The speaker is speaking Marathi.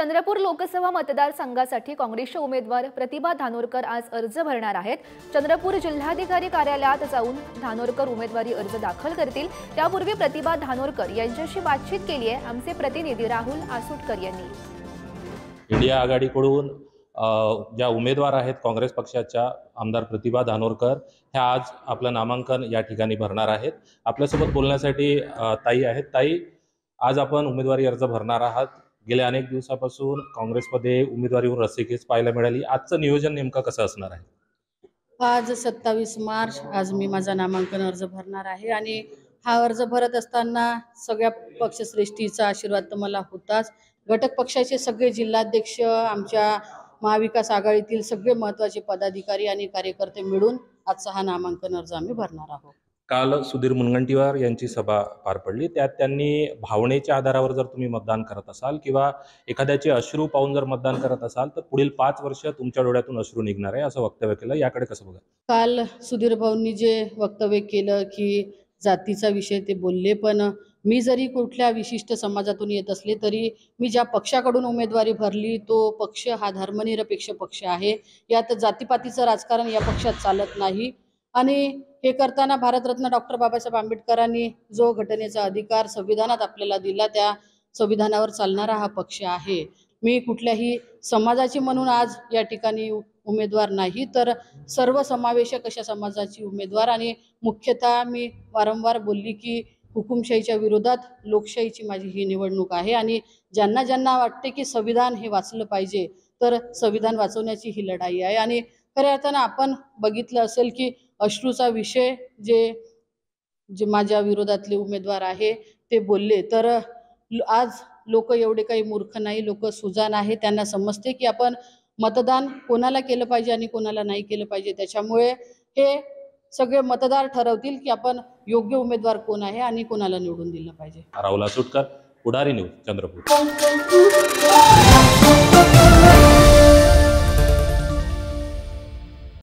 चंद्रपूर लोकसभा मतदारसंघासाठी काँग्रेसचे उमेदवार प्रतिभा धानोरकर आज अर्ज भरणार आहेत। चंद्रपूर जिल्हाधिकारी कार्यालयात जाऊन धानोरकर उमेदवारी अर्ज दाखल करतील। त्यापूर्वी प्रतिभा धानोरकर यांच्याशी बातचीत केली आहे आमचे प्रतिनिधी राहुल आसुटकर यांनी। इंडिया आघाडीकडून ज्या उमेदवार आहेत काँग्रेस पक्षाच्या आमदार प्रतिभा धानोरकर ह्या आज आपलं नामांकन या ठिकाणी भरणार आहेत। आपल्यासोबत बोलण्यासाठी ताई आहेत। ताई, आज आपण उमेदवारी अर्ज भरणार आहात। गेल्या अनेक दिवसापासून काँग्रेसमध्ये उमेदवारीवर रस्सीखेच पाहायला मिळाली। आजचं नियोजन नेमकं कसं असणार आहे? आज 27 मार्च आज मी माझा नामांकन अर्ज भरणार आहे आणि हा अर्ज भरत असताना सगळ्या पक्षश्रेष्ठीचा आशीर्वाद तर मला होताच। घटक पक्षाचे सगळे जिल्हाध्यक्ष, आमच्या महाविकास आघाडीतील सगळे महत्त्वाचे पदाधिकारी आणि कार्यकर्ते मिळून आजचा हा नामांकन अर्ज आम्ही भरणार आहोत। काल सुधीर मुनगंटीवार यांची सभा पार पडली, त्यात त्यांनी भावनेच्या आधारावर जर तुम्ही मतदान करत असाल किंवा एखाद्याचे अश्रू पाहून जर मतदान करत असाल तर पुढील 5 वर्ष तुमच्या डोळ्यातून अश्रू निघणार आहे असं वक्तव्य केलं। याकडे कसं बघा? काल सुधीर भाऊंनी जे वक्तव्य केलं की जातीचा विषय ते बोलले, पण मी जरी कुठल्या विशिष्ट समाजातून येत असले तरी मी ज्या पक्षाकडून उमेदवारी भरली तो पक्ष हा धर्मनिरपेक्ष पक्ष आहे। यात जातीपातीचं राजकारण या पक्षात चालत नाही आणि हे करताना भारतरत्न डॉक्टर बाबासाहेब आंबेडकरांनी जो घटनेचा अधिकार संविधानात आपल्याला दिला त्या संविधानावर चालणारा हा पक्ष आहे। मी कुठल्याही समाजाची म्हणून आज या ठिकाणी उमेदवार नाही, तर सर्वसमावेशक अशा समाजाची उमेदवार आणि मुख्यतः मी वारंवार बोलली की हुकुमशाहीच्या विरोधात लोकशाहीची माझी ही निवडणूक आहे आणि ज्यांना ज्यांना वाटते की संविधान हे वाचलं पाहिजे तर संविधान वाचवण्याची ही लढाई आहे। आणि खऱ्या अर्थानं आपण बघितलं असेल की अश्रूचा विषय जे माझ्या विरोधातले उमेदवार आहे ते बोलले, तर आज लोक एवढे काही मूर्ख नाही, लोक सुजाण आहे। त्यांना समजते की आपण मतदान कोणाला केलं पाहिजे आणि कोणाला नाही केलं पाहिजे। त्याच्यामुळे हे सगळे मतदार ठरवतील की आपण योग्य उमेदवार कोण आहे आणि कोणाला निवडून दिलं पाहिजे। राहुल आसुटकर, पुढारी न्यूज, चंद्रपूर।